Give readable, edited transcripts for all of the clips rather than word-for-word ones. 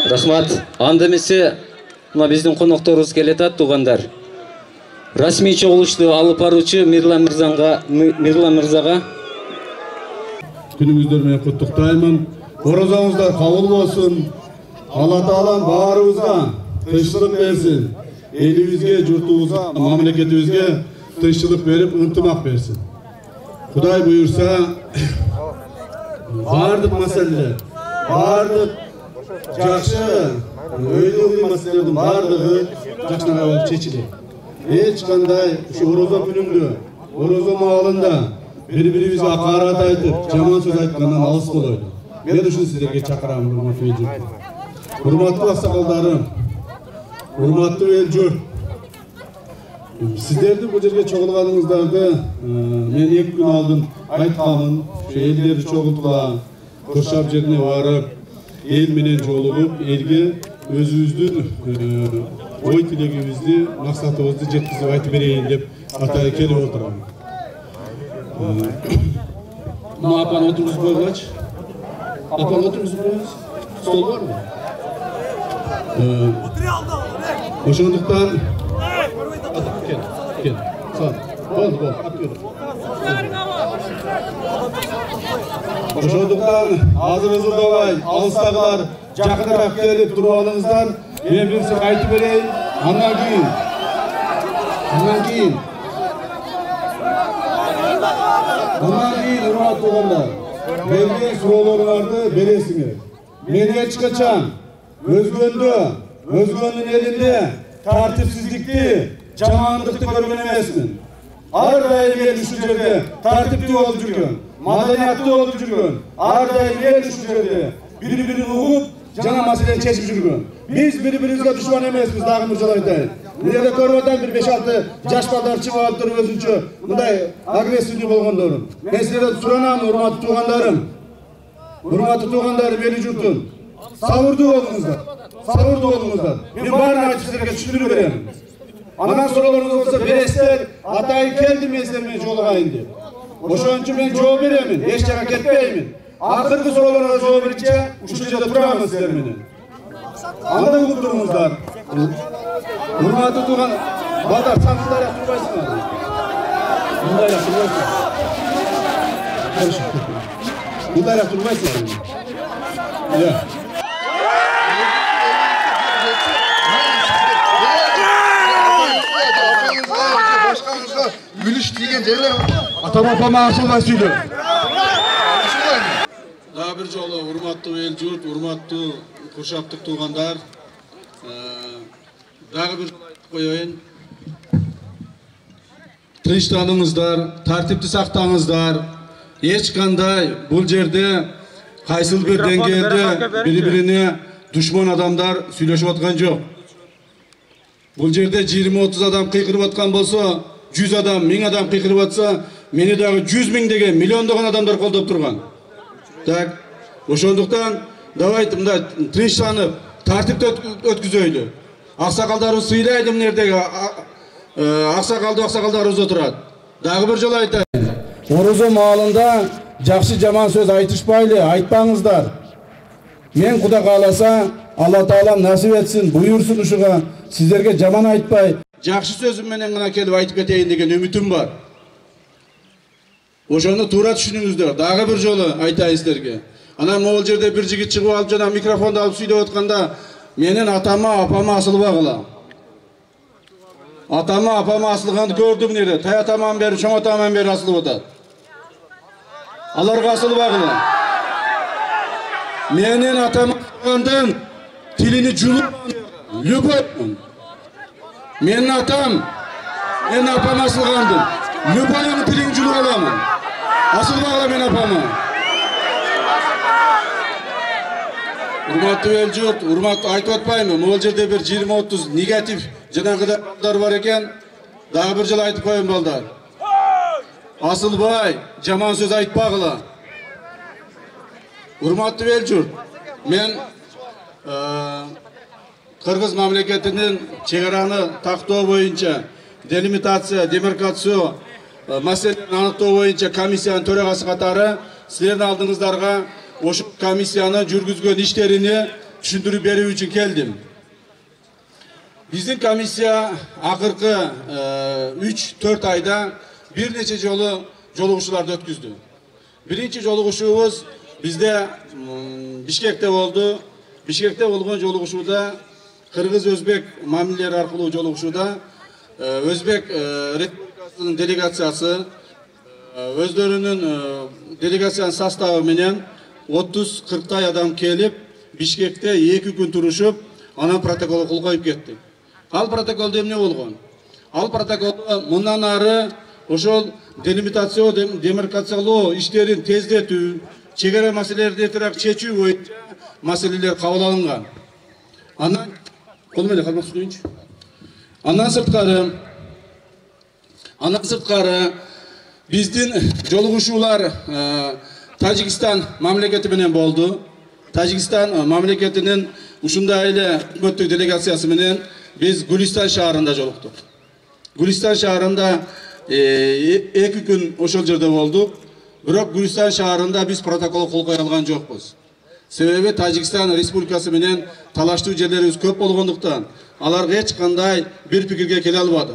Рахмат. Анда эмесе мына биздин конокторубуз келатат, туугандар. Расмий чогулушту алып баруучу Мирлан мырзага күнүңүздөр менен куттуктаймын. Оразаңыздар кабыл болсун. Алла Таалам баарыбызга тынччылык берсин. Элибизге, журтубузга, мамлекетибизге тынччылык берип, ынтымак берсин. Кудай буйурса, бардык маселелер, бардык жакшы өйдөгү маселелердин бардыгы жакшыраак болуп чечилет. Эч кандай ушу орозо күнүндө, орозо маалында бири-бирибизге акарат айтып, жаман сөз айткандан алыс болойлу. Мен ушуну сиздерге чакырам, урматтуу эл журт. Урматтуу аксакалдарым, урматтуу эл журт. Сиздерди бул жерге чогулганыңыздарды мен 2 күн алдын айтканмын. Ушу элдерди чогултула, Куршап жерине барып, эл менен жолугуп, элге өзүбүздүн ой тилегибизди, максатыбызды жеткизип айтып берейин деп атайын келип отурам. Мына апаны отургузуп койгулачы. Апаны отургузуп коюңуз. Стол барбы? Ошондуктан кел. Болду, алып Ошондуктан азыр ызылдабай, алыстагылар жакыныраак келип туруп алыңыздар. Мен бир сөз айтып берейин. Андан кийин урматтуу туугандар, берген суроолоруңарды бересиңер. Мен эч качан өзгөнүн элинде тартипсиздикти, жамандыкты көргөн эмесмин. Ар дайым эл ушул жерде тартиптүү болуп жүргөн, маданияттуу болуп жүргөн. Ар дайым эл ушул жерде бири-бирин угуп, жана маселени чечип жүргөн. Биз бири-бирибизге душман эмеспиз, дагы бир жолу айтайын. Мына көрүп атам, бир 5-6 жаш балдар чыгып алып туруп өзүнчө мындай агрессивдүү болгондорун. Мен силерден суранам, урматтуу туугандарым, эл журтум. Сабырдуу болуңуздар. Мен баарын айтып силерге түшүндүрүп берем. Анан суроолоруңуз болсо бересиздер, атайын келдим мен силер менен жолугайын деп. Ошон үчүн мен жооп беремин, эч жака кетпеймин. Акыркы суроолорго жооп бериче ушул жерде турамын силер менен. Анда угуп туруңуздар. Урматтуу тууган балдар, саңдайраак турбайсыңар. Мындайраак турбайсыңар. Үлүш деген жерлер Ата-бабама ашылбай сүйлө. Дагы бир жолу урматтуу эл журт, урматтуу Куршаптык туугандар, дагы бир айтып коеюн. Тынчтаныңыздар, тартипти сактаңыздар. Эч кандай бул жерде кайсыл бир деңгээлде бири-бирине душман адамдар сүйлөшүп аткан жок. Бул жерде 20-30 адам кыйкырып аткан болсо, 100 адам, 1000 адам кыйкырып атса, мени дагы 100 000 деген, миллиондогон адамдар колдоп турган. Так, ошондуктан давайте мындай тынчтанып, тартипти өткүзөйлү. Аксакалдарыбыз сыйлайды мына жердеги аксакалдарыбыз отурат. Дагы бир жолу айтайын. Орозо маалында жакшы жаман сөз айтышпайлы, айтпаңыздар. Мен Кудай кааласа, Алла Таалам насип этсин, буйурсун ушуга сиздерге жаман айтпай, жакшы сөзүм менен гана келип айтып кетейин деген үмүтүм бар. Ошону туура түшүнүңүздөр. Дагы бир жолу айтайын сиздерге. Анан могул жерде бир жигит чыгып алып жана микрофонду алып сүйлөп атканда, менин атама, апама асылбагыла. Атама, апама асылганды көрдүм неде. Тай атаман бери, чоң атаман бери асылып атат. Аларга асылбагыла. Менин атама асылгандын тилини жулуп любоймун. Менин атам, менин апам асылгандын. Любоймун тилин жулуп аламын. Асылбагыла мен апама. Урматтуу эл журт, урматтуу айтып атпаймынбы? Могул жерде бир 20-30 негатив жанагыдар бар экен. Дагы бир жолу айтып коеюн балдар. Асылбай, жаман сөз айтпагыла. Урматтуу эл журт, мен Кыргыз мамлекетинин чегараны тактоо боюнча делимитация, демаркация маселелерин аныктоо боюнча комиссиянын төрагасы катары силердин алдыңыздарга ошол комиссияны жүргүзгөн иштерини түшүндүрүп берүү үчүн келдим. Биздин комиссия акыркы 3-4 айда bir нече жолу жолугушууларды өткүздү. Биринчи жолугушуубуз бизде Бишкекте болду. Бишкекте болгон жолугушууда кыргыз-өзбек мамилелери аркылуу жолугушууда Өзбек Республикасынын делегациясы өздөрүнүн делегациянын составы менен 30-40 адам келип, Бишкекте 2 күн турушуп, анан протокол кол коюп кетти. Ал протоколдо эмне болгон? Ал протоколдо мындан ары ошол делимитациялоо, демаркациялоо иштерин тездетүү, чегара маселелерди эртерээк чечүү боюнча маселелер кабыл алынган. Анан кол менен калмак сүйүнчү. Андан сырткары биздин жолугушуулар Тажикстан мамлекети менен болду. Тажикстан мамлекетинин ушундай эле өкмөттүк делегациясы менен биз Гүлистан шаарында жолуктук. Гүлистан шаарында 2 күн ошол жерде болдук. Бирок Гүлистан шаарында биз протокол кол кое алган жокпуз. Себеби Тажикстан Республикасы менен талаштуу жерлерибиз көп болгондуктан алар эч кандай бир пикирге келе албады.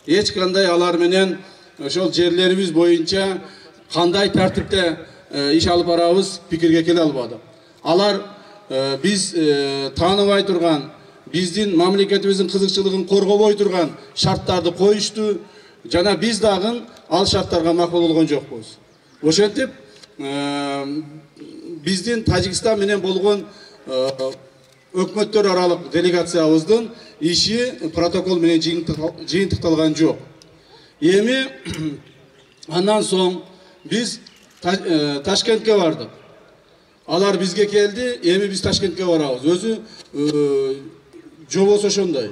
Эч кандай алар менен ошол жерлерибиз боюнча кандай тартипте иш алып барабыз пикирге келе албады. Алар биз тааныбай турган, биздин мамлекетибиздин кызыкчылыгын коргобой турган шарттарды коюшту. Жана биз дагы ал шарттарга макул болгон жокпуз. Ошентип биздин Тажикстан менен болгон өкмөттөр аралык делегациябыздын иши протокол менен жыйынтыкталган жок. Эми андан соң биз Ташкентке бардык. Алар бизге келди, эми биз Ташкентке барабыз. Өзү жобосу ошондой.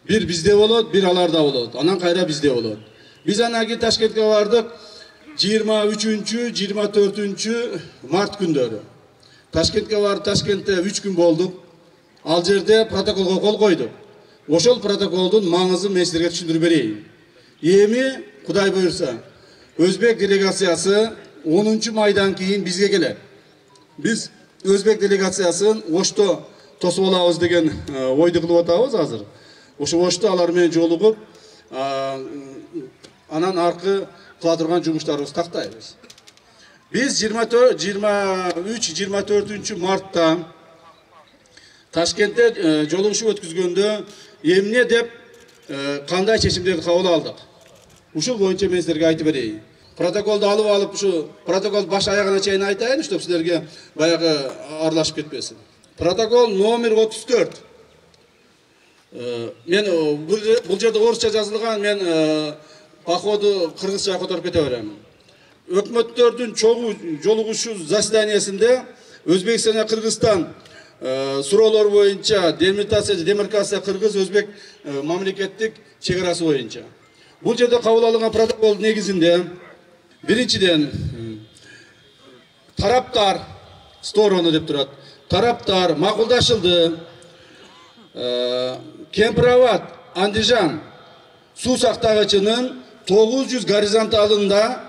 Бир бизде болот, бир аларда болот. Анан кайра бизде болот. Биз анан кийин Ташкентке бардык 23-24 март күндөрү. Ташкентке барып, Ташкентте 3 күн болдук. Ал жерде протоколго кол койдук. Ошол протоколдун маңызын мен силерге түшүндүрүп берейин. Эми Кудай буйрса, Өзбек делегациясы 10 майдан кийин бизге келет. Биз Өзбек делегациясын Ошто тосуп алабыз деген ойду кылып атабыз азыр. Ошо Ошто алар менен жолугуп, анан аркы кыла турган жумуштарыбызды тактайбыз. Биз 23-24 мартта Ташкентте жолугушуу өткүзгөндө эмне деп кандай чечимдерди кабыл алдык? Ушул боюнча мен силерге айтып берейин. Протоколду алып, ушу протокол баш аягына чейин айтайын, чтобы силерге баягы аралашып кетпесин. Протокол номер 34. Мен бул жерде орусча жазылган, мен по ходу кыргызча которуп кете берем. Өкмөттөрдүн чогуу жолугушуу заседаниясында Өзбекстан жана Кыргызстан суроолор боюнча демаркация кыргыз-өзбек мамлекеттик чегарасы боюнча. Бул жерде кабыл алынган протоколдун негизинде биринчиден тараптар сторону деп турат. Тараптар макулдашылды. Кемпирабад Андижан суу сактагычынын 900 горизонталында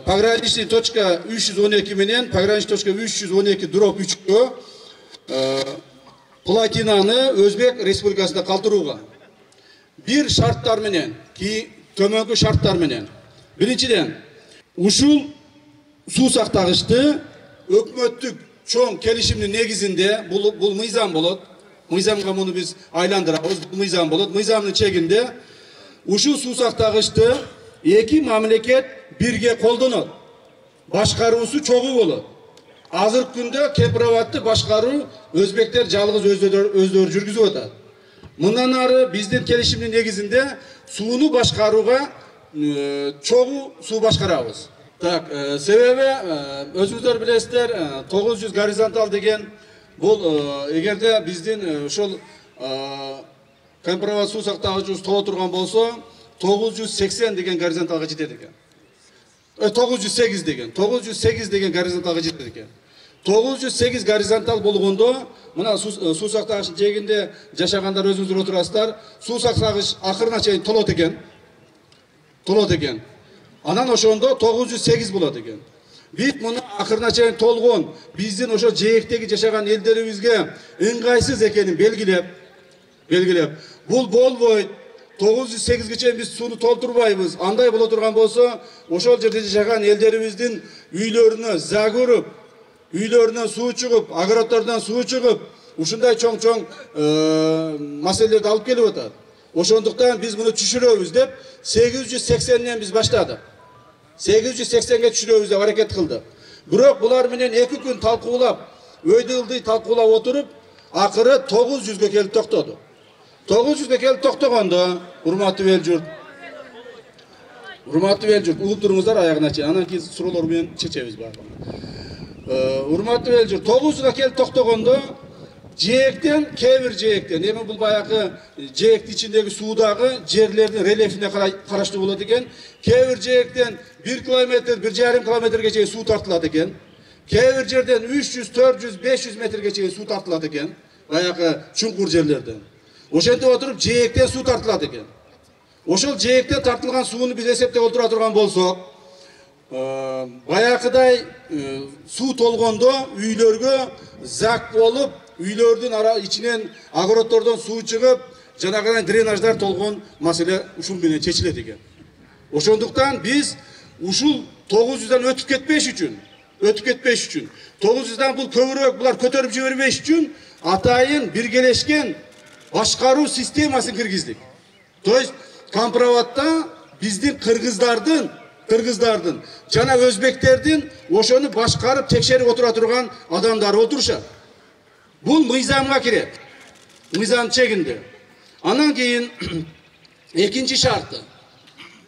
пограничный точка 312 менен пограничный точка 312/3 платинаны Өзбек Республикасында калтырууга. Бир шарттар менен, төмөнкү шарттар менен. Биринчиден, ушул суу сактагычты өкмөттүк чоң келишимдин негизинде бул мыйзам болот. Мыйзамга муну биз айландырабыз, мыйзам болот. Мыйзамдын чегинде ушул суу сактагычты эки мамлекет бирге колдонот. Башкаруусу чогуу болот. Азыркы күндө Кемпирабадты башкаруу өзбектер жалгыз өздөрү жүргүзүп атат. Мындан ары биздин келишимдин негизинде сууну башкарууга чогуу суу башкарабыз. Так, себеби өзүңүздөр билесиздер, 900 горизонтал деген бул эгерде биздин ошол Кемпирабад суу сактагычыбыз толо турган болсо 980 деген горизонталга жетет экен. 908 деген горизонталга жетет экен. 908 горизонтал болгондо мына суу сактагычтын жегинде жашагандар өзүңүздөр отурасыздар. Суу сактагыч акырына чейин толот экен. Анан ошондо 908 болот экен. Biz bunu akırına çeyin tolgun, bizden oşo jeektegi yaşagan ellerimizge ыңгайсыз ekeni belgilep. Bul bolboyt. 908 çeyin biz sunu tolturbayбыз. Anday bola turgan bolsa, oşol jerde yaşagan ellerimizin üylörüne zagurup, üylöründen su çıkıp, agorotlardan su çıkıp, ушундай чоң маселелерди алып келип атат. Ошондуктан биз муну түшүрөбүз деп 880ден биз баштадык. 880ге түшүрөбүз деп аракет кылдык. Бирок булар менен 2 күн талкуулап, өйдө-ылдый талкуулап отуруп, акыры 900ге келип токтоду. 900ге келип токтогондо, урматтуу эл журт, угуп туруңуздар аягына чейин, анан кийин суроолор менен чечебиз баарын. Урматтуу эл журт, 900га келип токтогондо жээктен, кээ бир жээктен, эми бул баягы жээктин ичиндеги суудагы жерлердин рельефине караштуу болот экен. Кээ бир жээктен 1 километр, 1,5 километрге чейин суу тартылат экен. Кээ бир жерден 300, 400, 500 метрге чейин суу тартылат экен. Баягы чуңкур жерлерден. Ошентип отуруп жээктен суу тартылат экен. Ошол жээктен тартылган сууну биз эсептеп отура турган болсок, баягыдай суу толгондо үйлөргө зак болуп, үйлөрдүн ичинен агороттордон суу чыгып, жанагыдай дренаждар толгон маселе ушул менен чечилет экен. Ошондуктан биз ушул 900дан өтүп кетпеш үчүн, 900дан бул көбүрөөк булар көтөрүп жибербеш үчүн атайын биргелешкен башкаруу системасын киргиздик. То есть Компроватта биздин кыргыздардын жана өзбектердин ошону башкарып текшерип отура турган адамдар отурушат. Бул мыйзамга кирет. Мыйзам чегинде. Анан кийин экинчи шарты.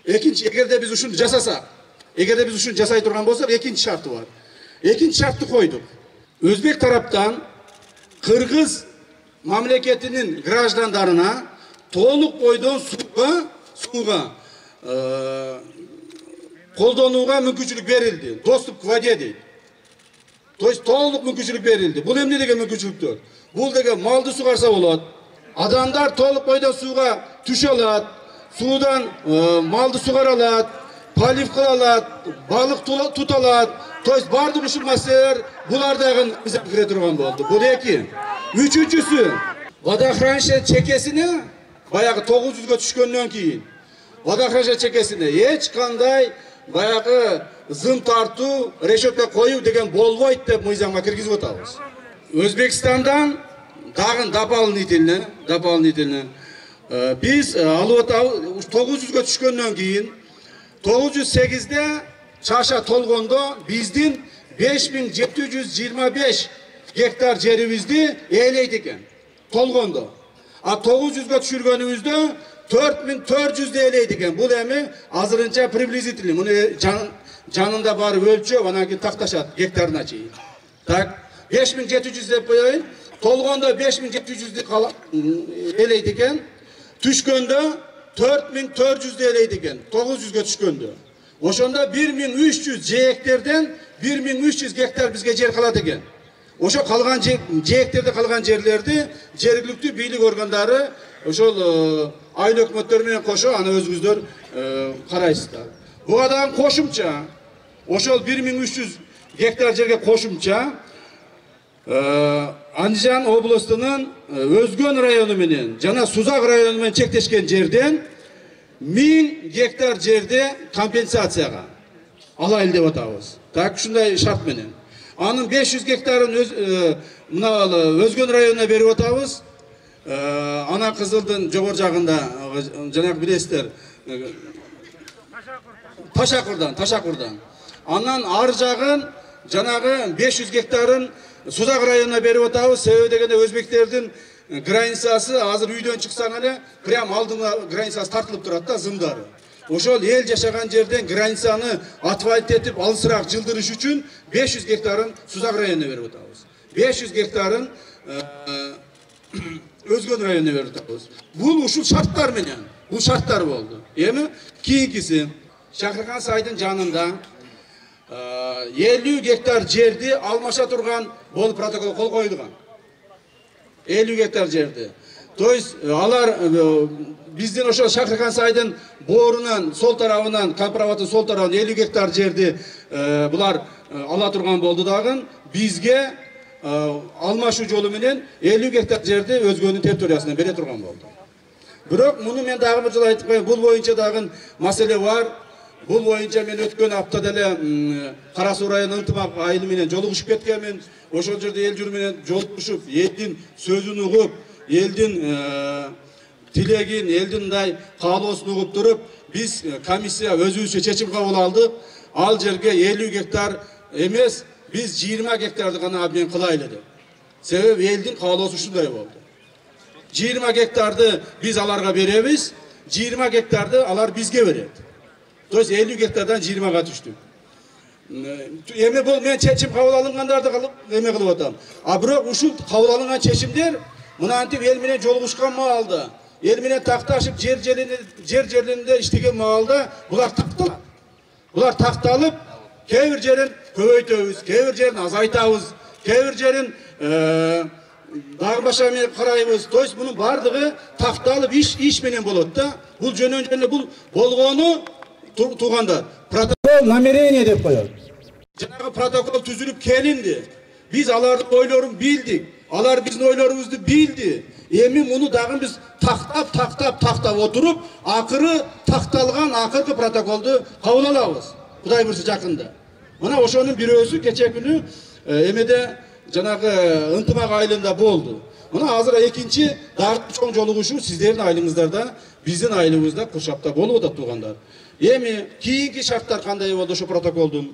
Эгерде биз ушуну жасасак, жасай турган болсок, экинчи шарты бар. Экинчи шартты койдук. Өзбек тараптан кыргыз мамлекетинин граждандарына толук бойдон сууга колдонууга мүмкүнчүлүк берилди. Доступ к воде дейт. То есть толук мүмкүнчүлүк берилди. Бул эмне деген мүмкүнчүлүктөр? Бул деген малды сугарса болот. Адамдар толук бойдон сууга түшө алат. Суудан малды сугара алат, полив кыла алат, балык тута алат. То есть бардык ушул маселелер булар дагы бизге кире турган болду. Бул эки. Үчүнчүсү, водохранилище чекесине баягы 900га түшкөндөн кийин водохранилище чекесине эч кандай баягы зым тартуу, решетка коюу деген болбойт деп мыйзамга киргизип атабыз. Өзбекстандан дагы дополнительно биз алып атабыз 900га түшкөндөн кийин 908де чаша толгондо биздин 5725 гектар жерибизди ээлейт экен. Толгондо. А 900га түшүргөнүбүздө 4400 ээлейт экен. Бул эми азырынча приблизительный. Муну жанында барып өлчөп, анан кийин такташат гектарына чейин. Так, 5700 деп коеюн. Толгондо 5700 ээлейт экен. Түшкөндө 4400 ээлейт экен. 900га түшкөндө. Ошондо 1300 жээктерден 1300 гектар бизге жер калат экен. Ошо калган жээктерде калган жерлерди жергиликтүү бийлик органдары ошол айыл өкмөттөр менен кошо аны өзүңүздөр карайсыздар. Буга дагы кошумча ошол 1300 гектар жерге кошумча Андижан областынын Өзгөн району менен жана Сузак району менен чектешкен жерден 1000 гектар жерде компенсацияга алайын деп атабыз. Так, ушундай шарт менен. Анын 500 гектарын мына Өзгөн районуна берип атабыз. Ана Кызылдын жогор жагында жанагы билесиздер. Ташакурдан. Анан ар жагын жанагы 500 гектарын Сузак районуна берип атабыз. Себеби дегенде өзбектердин границасы азыр үйдөн чыксаң эле прям алдына границасы тартылып турат да, зымдары. Ошол эл жашаган жерден границаны асфальт этип алысыраак жылдырыш үчүн 500 гектарын Сузак районуна берип атабыз. 500 гектарын Өзгөн районуна берип атабыз. Бул ушул шарттар менен, бул шарттар болду. Эми кийинкиси Шакыркан сайдын жанында 50 гектар жерди алмаша турган болуп протокол кол коюлган. 50 гектар жерди. То есть алар биздин ошо Шакыркан сайдын боорунан сол тарабынан, Компроваттын сол тарабынан 50 гектар жерди булар ала турган болду дагы бизге алмашуу жолу менен 50 гектар жерди өзгөнүн территориясына бере турган болду. Бирок муну мен дагы бир жолу айтып коеюн, бул боюнча дагы маселе бар. Бул боюнча мен өткөн аптада эле Кара Суу району ынтымак айылы менен жолугушуп кеткенмин. Ошол жерде эл журу менен жолугушуп, элдин сөзүн угуп, элдин тилегин, элдин мындай каалоосун угуп туруп, биз комиссия өзүбүзчө чечим кабыл алдык. Ал жерге 50 гектар эмес, биз 20 гектарды гана абмен кылайлы деп. Себеби элдин каалоосу ушундай болду. 20 гектарды биз аларга беребиз, 20 гектарды алар бизге берет. То есть 50 гектардан 20-га түштүк. Эми бул мен чечим кабыл алынгандарды кылып эме кылып атам. А бирок ушул кабыл алынган чечимдер мынантип эл менен жолугушкан маалда, эл менен такташып жер жерлеринде иштеген маалда булар такталат. Булар такталып, кээ бир жерин көбөйтөбүз, кээ бир жерин азайтабыз, кээ бир жерин дагы башка менен карайбыз. То есть мунун бардыгы такталып иш менен болот да. Бул жөнөндө бул болгону туугандар. Протокол намерение деп коет. Жанагы протокол түзүлүп келинди. Биз алардын ойлорун билдик. Алар биздин ойлорубузду билди. Эми муну дагы биз тактап отуруп, акыры такталган акыркы протоколду кабыл алабыз. Кудай буйрса жакында. Мына ошонун бирөөсү кече күнү эмеде жанагы ынтымак айылында болду. Мына азыр экинчи дагы чоң жолугушуу сиздердин айылыңыздарда, биздин айылыбызда Куршапта болуп атат туугандар. Эми кийинки шарттар кандай болду ошо протоколдун?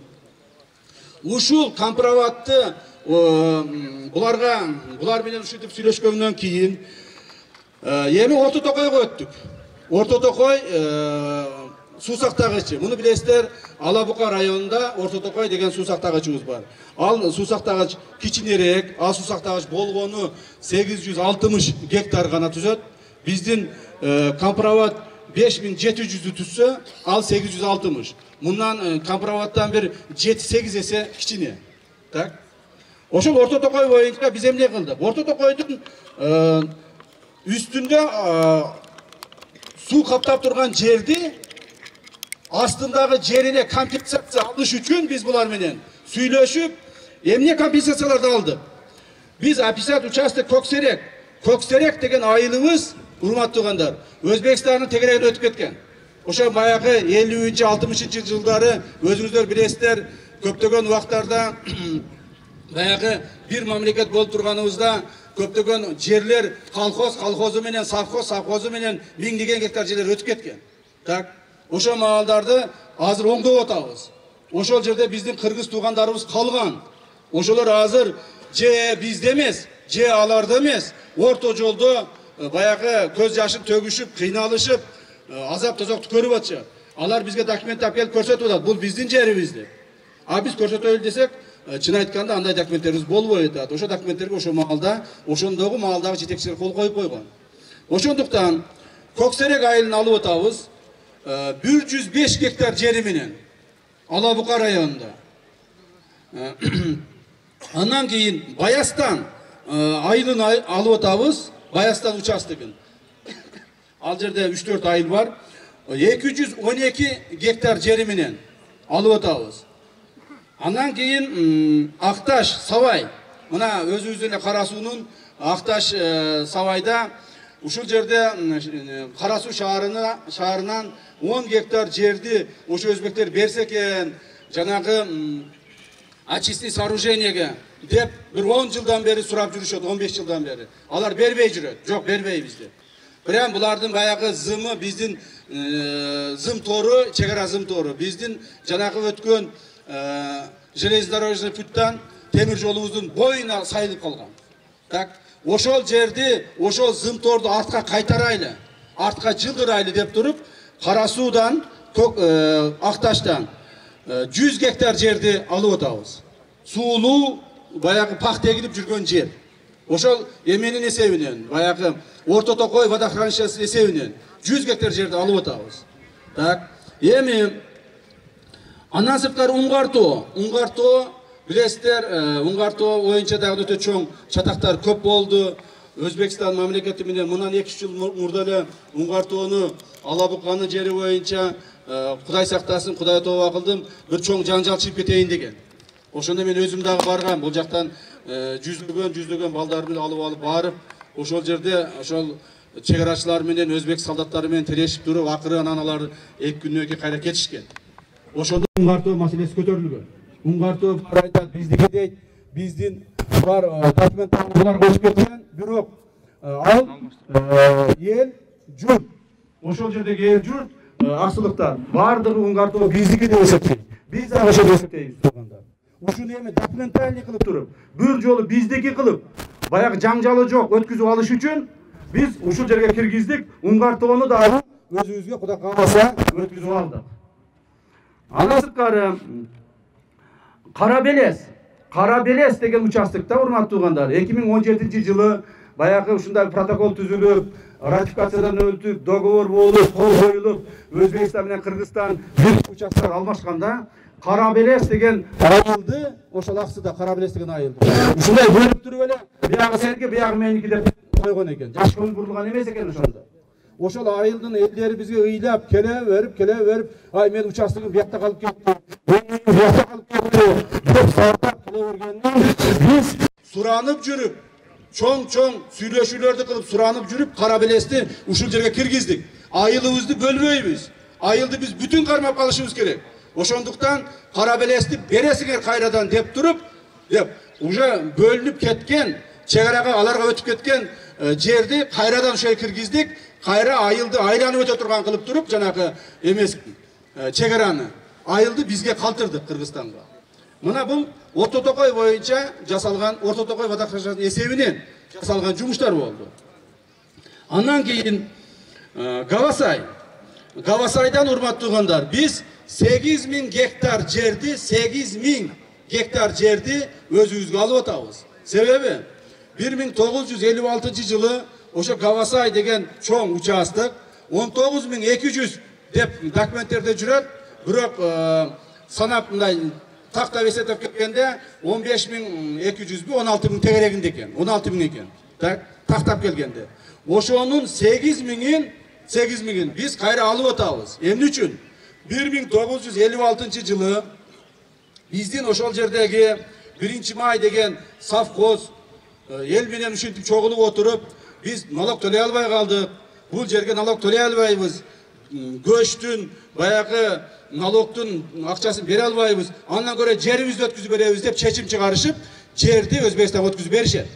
Ушул компроматты булар менен ушинтип сүйлөшкөндөн кийин эми Орто Токойго өттүк. Орто Токой суу сактагычы. Муну билесиздер, Ала Бука районунда Орто Токой деген суу сактагычыбыз бар. Ал суу сактагач кичинерээк, ал суу сактагач болгону 860 гектар гана түзөт. Биздин компромат 5700'ü түзсө, ал 860. Мундан компроматтан бир 7-8 эсе кичине. Так? Ошол Орто Токой боюнча биз эмне кылдык? Орто Токойдун үстүндө суу каптап турган жерди астындагы жерине компенсация алыш үчүн биз булар менен сүйлөшүп, эмне компенсацияларды алдык? Биз 50 участок Көксерек деген айылыбыз, урматтуу туугандар, Өзбекстандын тегерегине өтүп кеткен. Ошо баягы 50-60 жылдары өзүңүздөр билесиздер, көптөгөн убактарда баягы бир мамлекет болуп турганыбызда көптөгөн жерлер колхозу менен совхозу менен миңдеген гектар жерлер өтүп кеткен. Так, ошо маалдарды азыр оңдоп атабыз. Ошол жерде биздин кыргыз туугандарыбыз калган. Ошолор азыр же бизде эмес, же аларда эмес, орто жолдо баягы көз жашын төгүшүп, кыйналышып, азап тозокту көрүп атышат. Алар бизге документ алып келип көрсөтүп атат. Бул биздин жерибиз деп. А биз көрсөтөлү десек, чын айтканда андай документтерибиз болбой атат. Ошо документтерге ошо маалда, ошондогу маалдагы жетекчилер кол коюп койгон. Ошондуктан Көксерек айылын алып атабыз. 105 гектар жери менен Ала Бука районунда. Андан кийин Баястан айылын алып атабыз. Баястан участогун. Ал жерде 3-4 айыл бар. 212 гектар жери менен алып атабыз. Андан кийин Акташ, Савай. Мына өзүбүздүн Кара Суунун Акташ, Савайда ушул жерде Кара Суу шаарынан 10 гектар жерди ошо өзбектер берсе экен, жанагы очистный сооружениеге деп бир 10 жылдан бери сурап жүрүшөт, 15 жылдан бери. Алар бербей жүрөт. Жок, бербейбиз деп. Прям булардын баягы зымы биздин зым тору, чегара зым тору. Биздин жанагы өткөн железнодорожный путтан темир жолубуздун боюна сайылып калган. Так, ошол жерди, ошол зым торду артка кайтарайлы, артка жылдырайлы деп туруп, Кара Суудан, Акташтан 100 гектар жерди алып атабыз. Суулуу баягы пахта эгилип жүргөн жер. Ошол эменин эсебинен, баягы Орто Токой водохранилищесинин эсебинен 100 гектар жерди алып атабыз. Так, эми андан сырткары Уңгартоо билесиздер, Уңгартоо боюнча дагы өтө чоң чатактар көп болду. Өзбекстан мамлекети менен мындан 2 жыл мурда эле Уңгартоону Ала Буканын жери боюнча Кудай сактасын, Кудай тобо кылдым, бир чоң жаңжал чыгып кетейин деген. Ошондо мен өзүм дагы баргам. Бул жактан жүздөгөн балдарды алып барып, ошол жерде ошол чегарачылар менен өзбек солдаттары менен тирешип туруп, акыры анан алар 2 күндөн кийин кайра кетишкен. Ошондо уңгартуу маселеси көтөрүлгөн. Уңгартуу айтат, биздики дейт, биздин булар документтарын булар көчүп кеткен, бирок ал эл журт, ошол жердеги эл журт аксылыктар бардыгы уңгартуу биздики деп эсептейт. Биз дагы ошол эсептейбиз турганда. Ушуну эми документальный кылып туруп, бир жолу биздики кылып, баягы жаңжалы жок өткүзүп алыш үчүн биз ушул жерге киргиздик, уңгартууну дагы өзүбүзгө Кудай кааласа өткүзүп алдык. Андан сырткары Карабелес деген участокта, урматтуу туугандар, 2017 баягы ушундай протокол түзүлүп, ратификациядан өтүп, договор болуп, кол коюлуп, Өзбекстан менен Кыргызстан бир участоктор алмашканда, Карабелес деген айылды, ошол аксыда Карабелес деген айылды. Ушундай бөлүп туруп эле, биягы сеники, биягы меники деп койгон экен. Жаш көңүл бурулган эмес экен ошондо. Ошол айылдын элдери бизге ыйлап, келе берип, ай мен участогум биякта калып кетти, биякта калып кетти деп сартап келе бергенден биз суранып жүрүп, чоң сүйлөшүүлөрдү кылып суранып жүрүп, Карабелести ушул жерге киргиздик. Айылыбызды бөлбөйбүз. Айылды биз бүтүн кармап калышыбыз керек. Ошондуктан Карабелести бересиңер кайрадан деп туруп, уже бөлүнүп кеткен, чегарага аларга өтүп кеткен жерди кайрадан ошол киргиздик. Кайра айылды айланып өтө турган кылып туруп, жанагы эмес чегараны, айылды бизге калтырдык Кыргызстанга. Мына бул Орто Токой боюнча жасалган, Орто Токой ватакчасынын эсебинен жасалган жумуштар болду. Андан кийин Гавасайдан урматтуу туугандар, биз 8000 гектар жерди өзүбүзгө алып атабыз. Себеби 1956 жылы ошо Гавасай деген чоң участок 19200 деп документтерде жүрөт, бирок санап мындай тактап эсептеп кеткенде 15200 16000 тегерегинде экен, 16000 экен. Тактап келгенде. Ошонун 8000-ин биз кайра алып атабыз. Эмне үчүн? 1956 жылы биздин ошол жердеги 1 май деген совхоз эл менен ушинтип чогулуп отуруп, biz налог төлөй албай калдык. Бул жерге налог төлөй албайбыз. Көчтүн, баягы налогтун акчасын бере албайбыз. Андан көрө жерибизди өткүзүп беребиз деп чечим чыгарышып, жерди Өзбекстанга өткүзүп беришет.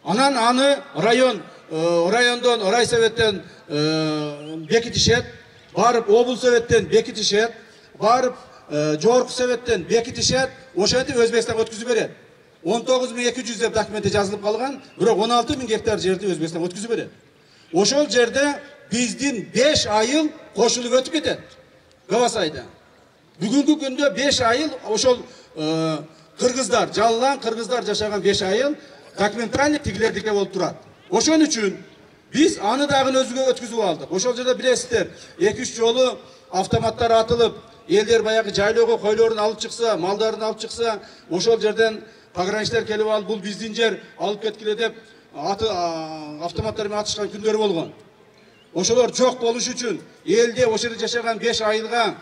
Анан аны райондон, райсоветтен бекитишет, барып облус советтен бекитишет, барып жогорку советтен бекитишет, ошентип Өзбекстанга өткүзүп берет. 19200 деп документте жазылып калган, бирок 16000 гектар жерди Өзбекстанга өткүзүп берет. Ошол жерде биздин 5 айыл кошулуп өтүп кетет. Гавасайда. Бүгүнкү күндө 5 айыл ошол кыргыздар, жаллан кыргыздар жашаган 5 айыл документальный тигилердике болуп турат. Ошон үчүн биз аны дагы өзүгө өткүзүп алдык. Ошол жерде билесиздер, 2-3 жолу автоматтар атылып, элдер баягы жайлоого койлорун алып чыкса, малдарын алып чыкса, ошол жерден пограничтер келип алып, бул биздин жер, алып кеткиле деп автоматтар менен атышкан күндөр болгон. Ошолор жок болуш үчүн элде ошол жерде жашаган 5 айылга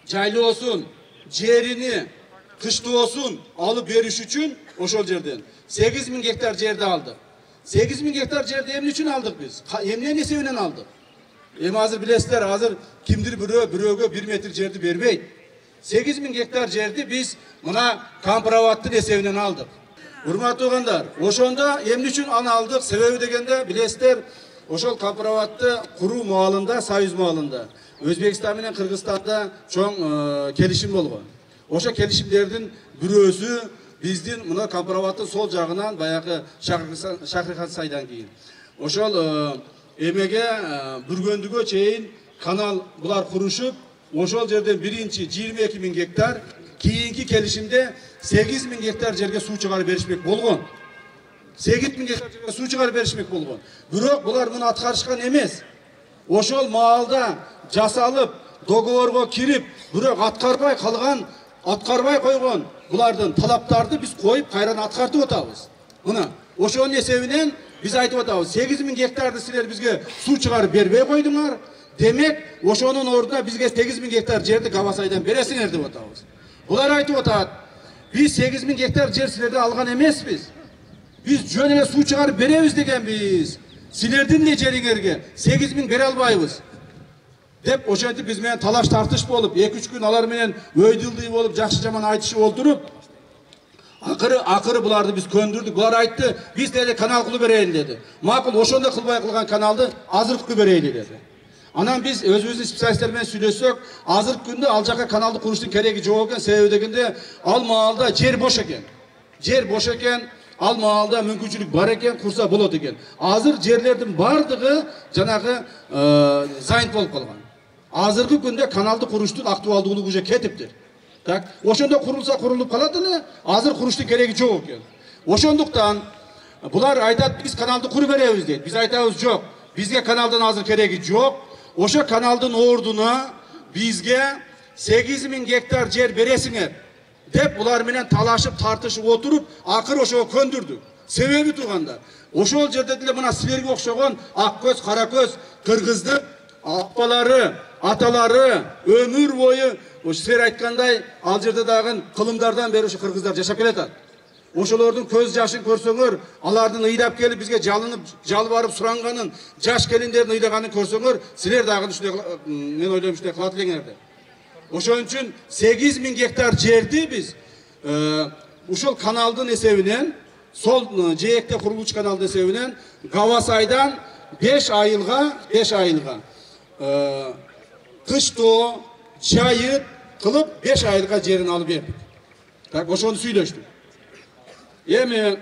жайлоосун, жерини, кыштоосун алып бериш үчүн ошол жерден 8000 гектар жерди алдык. 8000 гектар жерди эмне үчүн алдык биз? Эмненин эсебинен алдык? Эми азыр билесиздер, азыр кимдир бирөөгө 1 метр жерди бербейт. 8000 гектар жерди биз мына компроматтын эсебинен алдык. Урматтуу туугандар, ошондо эмне үчүн аны алдык? Себеби дегенде билесиздер, ошол компроматты куруу маалында, союз маалында Өзбекстан менен Кыргызстанда чоң келишим болгон. Ошо келишимдердин бирөөсү биздин мына компроматтын сол жагынан баягы Шахрихан сайдан кийин. Ошол эмеге бүргөндүгө чейин канал булар курушуп, ошол жерден биринчи 22000 гектар, кийинки келишимде 8000 гектар жерге суу чыгарып беришмек болгон. 8000 гектар жерге суу чыгарып беришмек болгон. Бирок булар муну аткарышкан эмес. Ошол маалда жасалып, договорго кирип, бирок аткарбай койгон булардын талаптарды биз коюп кайрадан аткартып атабыз. Мына ошонун эсебинен биз айтып атабыз, 8000 гектарды силер бизге суу чыгарып бербей койдуңар. Демек, ошонун ордуна бизге 8000 гектар жерди Гавасайдан бересиңер деп атабыз. Bular aytып атат. Biz 8000 hektar жер силерден алган эмеспиz. Biz жөн эле суу чыгарып беребиz дегенбиз. Силердин де жериңерге 8000 бере албайбыз. Деп ошентип биз менен талаш тартыш болуп, 2-3 күн алар менен өйдүлдүй болуп, жакшы жаман айтышып олтуруп, акыры буларды биз көндүрдүк. Булар айтты, биз деле канал кылып берейин деди. Макул, ошондой кылбай кылган каналды азыркы кылып берейли деди. Анан биз өзүбүздүн специалисттер менен сүйлөшсөк, азыркы күндө ал жака каналды куруштун кереги жок экен. Себеби дегенде ал маалда жер бош экен. Жер бош экен, ал маалда мүмкүнчүлүк бар экен, курса болот экен. Азыр жерлердин бардыгы жанагы зайынт болуп калган. Азыркы күндө каналды куруштун актуалдуулугу уже кетиптир. Так, ошондо курулса курулуп калат эле, азыр куруштун кереги жок экен. Ошондуктан булар айтат, биз каналды куруп беребиз дейт. Биз айтабыз, жок. Бизге каналдын азыр кереги жок. Ошо каналдын ордуна бизге 8000 гектар жер бересиңер деп булар менен талашып тартышып отуруп, акыр ошого көндүрдүк. Себеби туугандар, ошол жерде деле мына силерге окшогон ак көз, кара көз кыргыздын апалары, аталары өмүр бою силер айткандай ал жерде дагы кылымдардан бери ошо кыргыздар жашап келатат. Ошолордун көз жашын көрсөңөр, алардын ыйдап келип бизге жалынып, жалбарып суранганын, жаш келиндердин ыйдаганын көрсөңөр, силер дагы ушундай, мен ойлойм, ушундай кылат элеңер деп. Ошон үчүн 8000 гектар жерди биз ушул каналдын эсебинен, сол жээкте курулуучу каналдын эсебинен Гавасайдан 5 айылга кыштоо, чайыт кылып 5 айылга жерин алып бердик. Так, ошону сүйлөштүк. Эми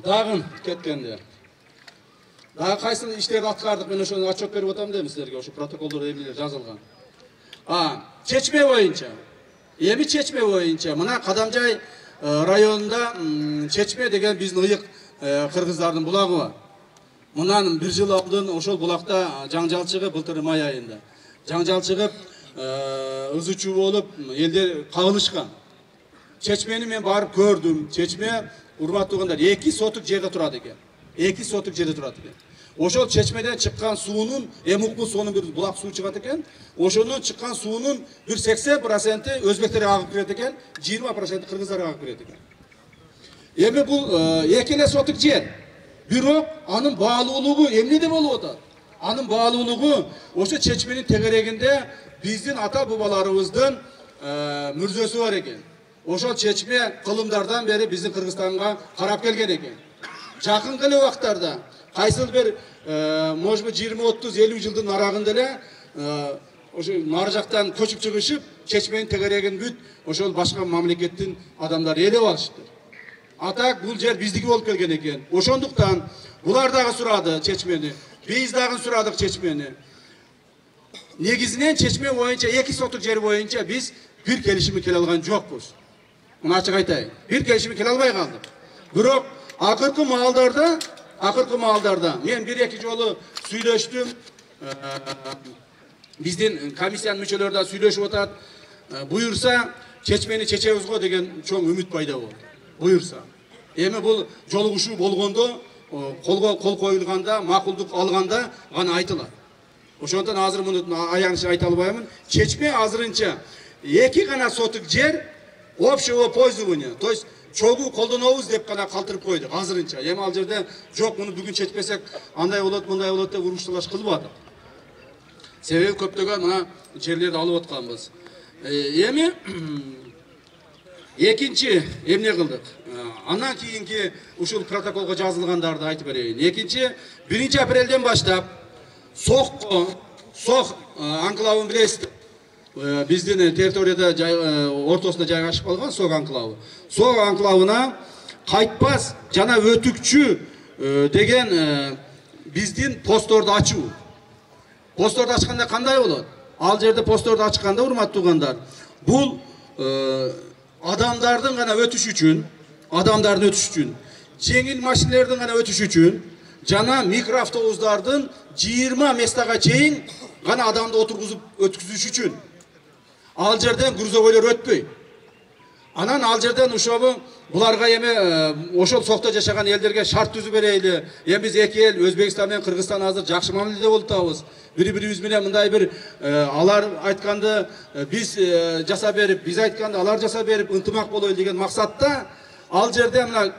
дагы кеткенде. Дагы кайсы иштерди аткардык, мен ошону отчет берип атам дейм силерге, ошо протоколдор эмнелер жазылган. Чечме боюнча. Эми чечме боюнча мына Кадамжай районунда Чечме деген биздин ыйык кыргыздардын булагы бар. Мындан 1 жыл алдын ошол булакта жаңжал чыгып, былтыр май айында жаңжал чыгып, ызычуу болуп, элдер кагылышкан. Чечмени мен барып көрдүм. Чечме, урматтуу туугандар, 2 сотук жерде турат экен. 2 сотук жерде турат экен. Ошол чечмеден чыккан суунун, эмукму сонун бир булак суу чыгат экен. Ошонун чыккан суунун 80% өзбектерге агып кирет экен, 20% кыргыздарга агып кирет экен. Эми бул 2 сотук жер. Бирок анын баалуулугу эмнеде болуп атат? Анын баалуулугу ошо чечменин тегерегинде биздин ата бабаларыбыздын мүрзөсү бар экен. Ошол чечме кылымдардан бери биздин Кыргызстанга карап келген экен. Жакынкы эле убактарда кайсыл бир может быть 20-30-50 жылдын арагында эле ошо нары жактан көчүп чыгышып, чечменин тегерегин бүт ошол башка мамлекеттин адамдары ээлеп алышты. Атак бул жер биздики болуп келген экен. Ошондуктан булар дагы сурады чечмени, биз дагы сурадык чечмени. Негизинен чечме боюнча 2 сотук жер боюнча биз бир келишимге келе алган жокпуз. Мына ачык айтайын. Бир келишимге келе албай калдык. Бирок акыркы маалдарда мен 1-2 жолу сүйлөштүм. Биздин комиссиянын мүчөлөрү да сүйлөшүп атат. Буюрса чечмени чечебиз го деген чоң үмүт пайда болду. Буюрса. Эми бул жолугушуу болгондо, кол коюлганда, макулдук алганда гана айтылат. Ошондон азыр муну аяныча айта албаймын. Чечме азырынча 2 гана сотук жер общего пользования, то есть чогуу колдонобуз деп гана калтырып койдук азырынча. Эми ал жерде жок, муну бүгүн чечпесек андай болот, мындай болот деп уруш-талаш кылып атат. Себеби көптөгөн мына жерлерди алып атканбыз. Эми экинчи эмне кылдык? Андан кийинки ушул протоколго жазылгандарды айтып берейин. Экинчи 1 апрелден баштап Сох анклавын билесиз. Биздин территорияда ортосунда жайгашып калган Сох анклавы. Сох анклавына кайтпас жана өтүкчү деген биздин постторду ачуу. Постторду ачканда кандай болот? Ал жерде постторду ачканда, урматтуу туугандар, бул адамдардын гана өтүш үчүн, жеңил машинелердин гана өтүш үчүн жана микроавтобустардын 20 местага чейин гана адамды отургузуп өткүзүш үчүн. Ал жерден грузовойлор өтпөйт. Анан ал жерден ошобу буларга эми ошол сокто жашаган элдерге шарт түзүп берели. Эми биз эки эл Өзбекстан менен Кыргызстан азыр жакшы мамиледе болуп атабыз. Бири-бирибиз менен мындай бир алар айтканды биз жасап берип, биз айтканды алар жасап берип ынтымак болойлу деген максатта ал жерде мына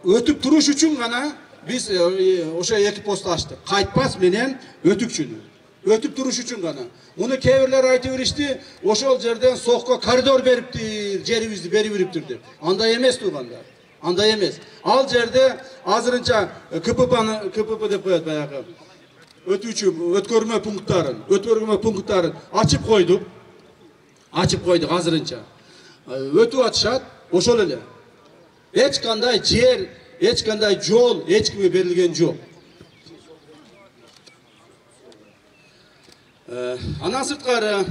өтүп туруш үчүн гана биз ошо эки пост ачтык. Кайтпас менен өтүкчүнү. Өтүп туруш үчүн гана. Муну кээ бирлер айтып беришти, ошол жерден сокко коридор бериптир, жерибизди берип бериптир деп. Андай эмес туугандар. Андай эмес. Ал жерде азырынча КПП деп коет баягы. Өткөрмө пункттарын ачып койдук. Азырынча. Өтүп атышат, ошол эле. Эч кандай жер, эч кандай жол эч кимге берилген жок. Анан сырткары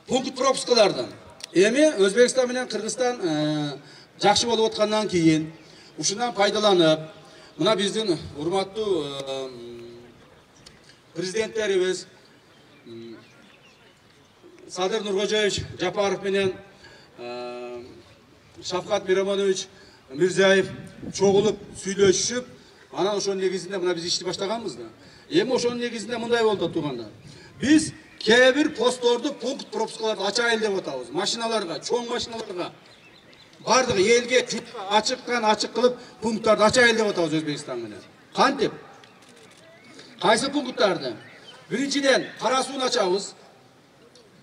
пункт пропускалардан эми Өзбекстан менен Кыргызстан жакшы болуп аткандан кийин ушундан пайдаланып, мына биздин урматтуу президенттерибиз Садыр Нуркожоевич Жапаров менен Шавкат Миромонович Мирзиев чогулуп сүйлөшүп, анан ошонун негизинде мына биз ишти баштаганбыз да. Эми ошонун негизинде мындай болду туугандар. Биз кээ бир постторду пункт пропускаларды ачайын деп атабыз. Машиналарга, чоң машиналарга бардыгы элге ачык кылып пункттарды ачайын деп атабыз Өзбекстан менен. Кантип? Кайсы пункттарды? Биринчиден Кара суун ачабыз.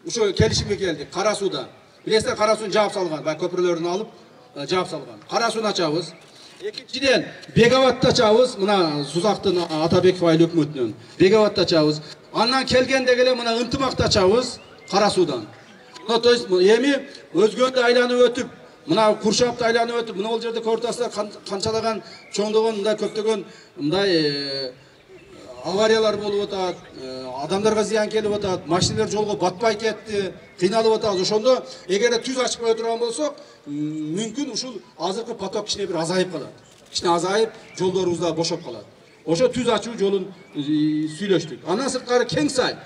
Ошо келишимге келдик. Кара сууда. Билесиздер, Кара суун жаап салган, бай көпүрлөрүн алып жаап салган. Кара суун ачабыз. Экинчиден Беговатты ачабыз, мына Сузактын Атабеков айыл өкмөтүнөн. Беговатты ачабыз. Андан келгенде эле мына ынтымакты ачабыз Кара суудан. То есть эми өзгөндү айланып өтүп, мына Куршапты айланып өтүп, мына ол жерде көрүп канчалаган чоңдогон мындай көптөгөн мындай авариялар болуп атат, адамдарга зыян келип атат, машиналар жолго батпай кетти, кыйналып атабыз. Ошондо эгерде түз ачпай турган болсок, мүмкүн ушул азыркы поток кичине бир азайып калат. Кичине азайып, жолдорубуз да бошоп калат. Ошо түз ачуу жолун сүйлөштүк. Андан сырткары Кеңсай.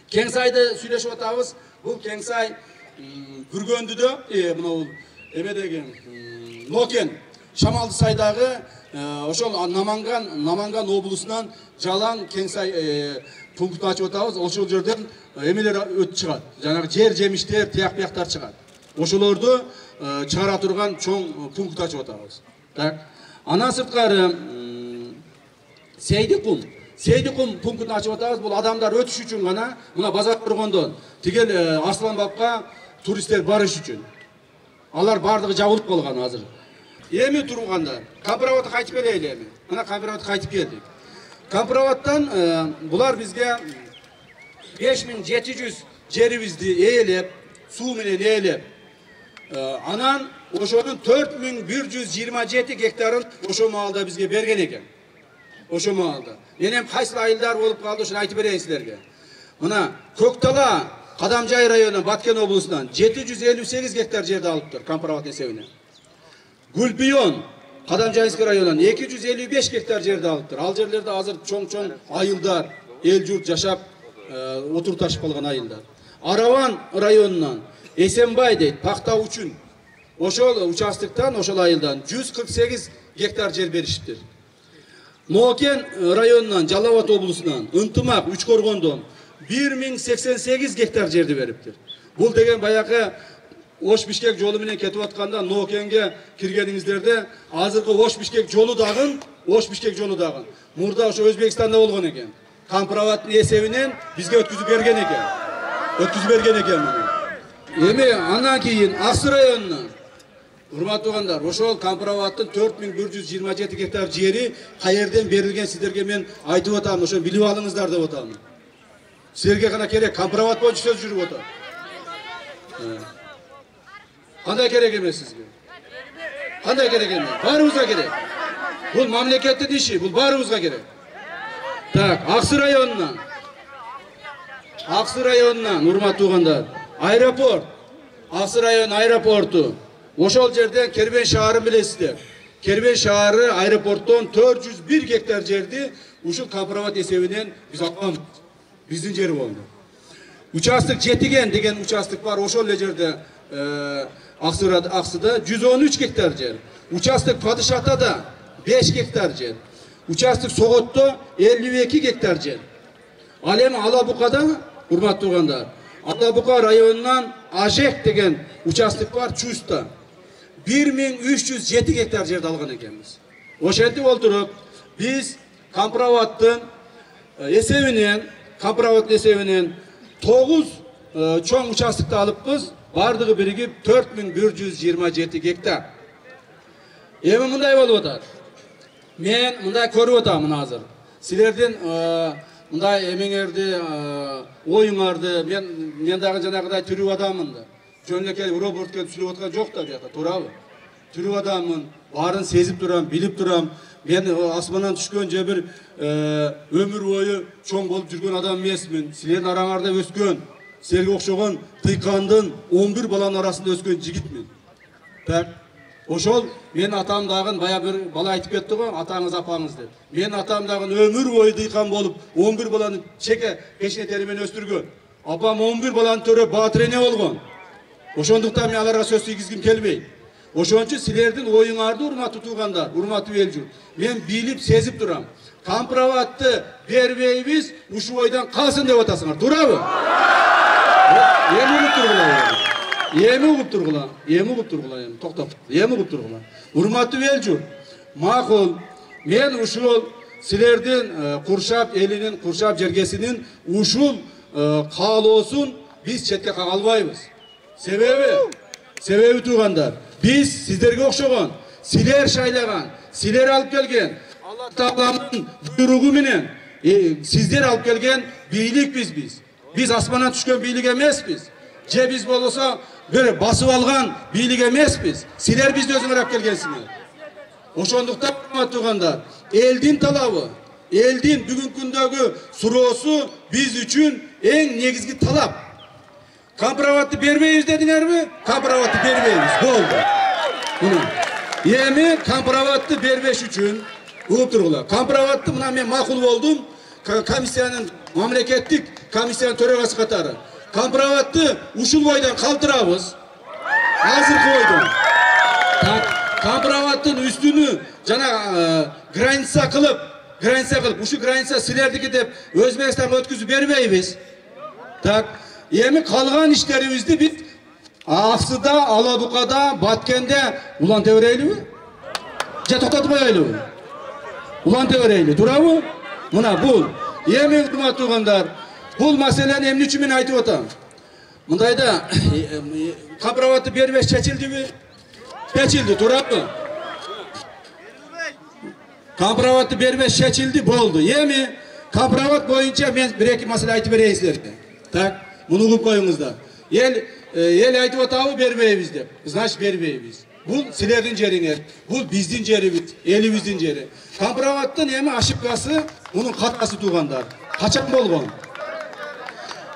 Кеңсайды сүйлөшүп атабыз. Бул Кеңсай Бүргөндүдө, мына эмедеги Нокен Шамалды сайдагы ошол Наманган облусунан жалаң Кеңсай пункт ачып атабыз. Ошол жерден эмелер өтүп чыгат. Жанагы жер жемиштер, тияк-бияктар чыгат. Ошолорду чыгара турган чоң пункт ачып атабыз. Так. Андан сырткары Сейдикум пунктун ачып атабыз. Бул адамдар өтүш үчүн гана, мына базар көргөндөн тигел Арсланбабка туристтер барыш үчүн. Алар бардыгы жабылып калган азыр. Эми тургандар, Кампироватка кайтып келели эми. Мына Кампироватка кайтып келдик. Кампироваттан булар бизге 5700 жерибизди ээлеп, суу менен ээлеп, анан ошонун 4127 гектарын ошо маалда бизге берген экен. Ошо маалда. Менен кайсы айылдар болуп калды, ошону айтып берейин силерге. Мына Көктала, Кадамжай району, Баткен облусунан 758 гектар жерди алыптыр Кампироват эсебинен. Гүлбион, Кадамжайский районунан 255 гектар жерди алыптыр. Ал жерлерде азыр чоң-чоң айылдар, эл журт жашап, отурташып калган айылдар. Араван районунан Эсенбай дейт, пакта үчүн. Ошол участоктон, ошол айылдан 148 гектар жер беришиптир. Нокен районунан, Жалал-Абад облусунан, Ынтымак, Үчкөргөндөн 1088 гектар жерди бериптир. Бул деген баягы Ош-Бишкек жолу менен кетип атканда Нокенге киргениңиздерде азыркы Ош-Бишкек жолу дагы, мурда ошо Өзбекстанда болгон экен. Кампироваттын эсебинен бизге өткүзүп берген экен. Эми андан кийин Аксы районунан, урматтуу туугандар, ошол Кампироваттын 4127 гектар жери каерден берилген сиздерге мен айтып атам, ошо билип алыңыздар деп атам. Силерге гана керек, Кампироват боюнча сөз жүрүп атат. Кандай керек эмес сизге? Кандай керек эмес? Баарыбызга керек. Бул мамлекеттин иши, бул баарыбызга керек. Так, Аксы районунан, урматтуу туугандар, аэропорт, Аксы район аэропорту. Ошол жерден Кербен шаарын билесиздер. Кербен шаары аэропорттон 401 гектар жерди ушул Кампироват эсебинен биз алганбыз. Биздин жер болду. Участок Жетиген деген участок бар, ошол эле жерде Аксыда 113 гектар жер. Участок Падышатада 5 гектар жер. Участок Соготто 52 гектар жер. Ал эми Алабукада, урматтуу туугандар, Алабука районунан Ажек деген участок бар, Чуста. 1307 гектар жерди алган экенбиз. Ошентип олтуруп, биз Камправаттын эсебинен 9 чоң участокты алыппыз. Бардыгы биригип 4127 гектар. Эми мындай болуп атат. Мен мындай көрүп атамын азыр. Силердин мындай эмеңерди, оюңарды мен дагы жанагыдай түрүп адаммын да. Жөнөкөй Роберт келип сүйлөп аткан жок да бияка, туурабы? Түрүп адаммын, баарын сезип турам, билип турам. Мен асмандан түшкөн же бир өмүр бою чоң болуп жүргөн адам эмесмин. Силердин араңарда өскөн, силерге окшогон тыйкандын 11 баланын арасында өскөн жигитмин. Так, ошол мен атам дагы бая бир бала айтып кетти го, атаңыз апаңыз деп. Мен атам дагы өмүр бою тыйкан болуп 11 баланы чеке пешине теримен өстүргөн. Апам 11 баланы төрөп баатыр эне болгон. Ошондуктан мен аларга сөз тийгизгим келбейт. Ошон үчүн силердин оюңарды, урматтуу туугандар, урматтуу эл журт, мен билип сезип турам. Камправатты бербейбиз, ушул ойдан калсын деп атасыңар, туурабы? Эми угуп тургула, токтоп. Эми угуп тургула. Урматтуу эл журт, макул, мен ушул силердин Куршап элинин, Куршап жергесинин ушул каалоосун биз четке кага албайбыз. Себеби туугандар, биз сиздерге окшогон, силер шайлаган, силер алып келген, Алла Тааланын буйругу менен сиздер алып келген бийликпиз біз. Биз асмандан түшкөн бийлик эмеспиз. Же биз болсо бир басып алган бийлик эмеспиз. Силер бизди өзүңөр алып келгенсиңер. Ошондуктан туугандар, элдин талабы, элдин бүгүнкү күндөгү суроосу биз үчүн эң негизги талап. Камправатты бербейбиз дедиңерби? Камправатты бербейбиз. Болду. Эми камправатты бербеш үчүн угуп тургула. Камправатты мына мен макул болдум. Комиссиянын, мамлекеттик комиссиянын төрагасы катары. Камправатты ушул бойдон калтырабыз. Азыркы бойдон. Камправаттын үстүнү жана граница кылып, ушул граница силердики деп Өзбекстанга өткүзүп бербейбиз. Так, эми калган иштерибизди биз Аксыда, Алабукада, Баткенде улантып берейлиби? Же токтотуп коелуби? Улантып берейли, туурабы? Мына бул. Эми урматтуу туугандар, бул маселени эмне үчүн мен айтып атам? Мындайда камправатты бербеш чечилдиби? Чечилди, туурабы? Камправатты бербеш чечилди, болду. Эми камправат боюнча мен бир-эки маселе айтып берейин силерге. Так, муну угуп коюңуздар. Ел айтып атабы бербейбиз деп. Значит бербейбиз. Бул силердин жериңер, бул биздин жерибиз, элибиздин жери. Камправаттын эми ошибкасы, мунун катасы туугандар. Качан болгон?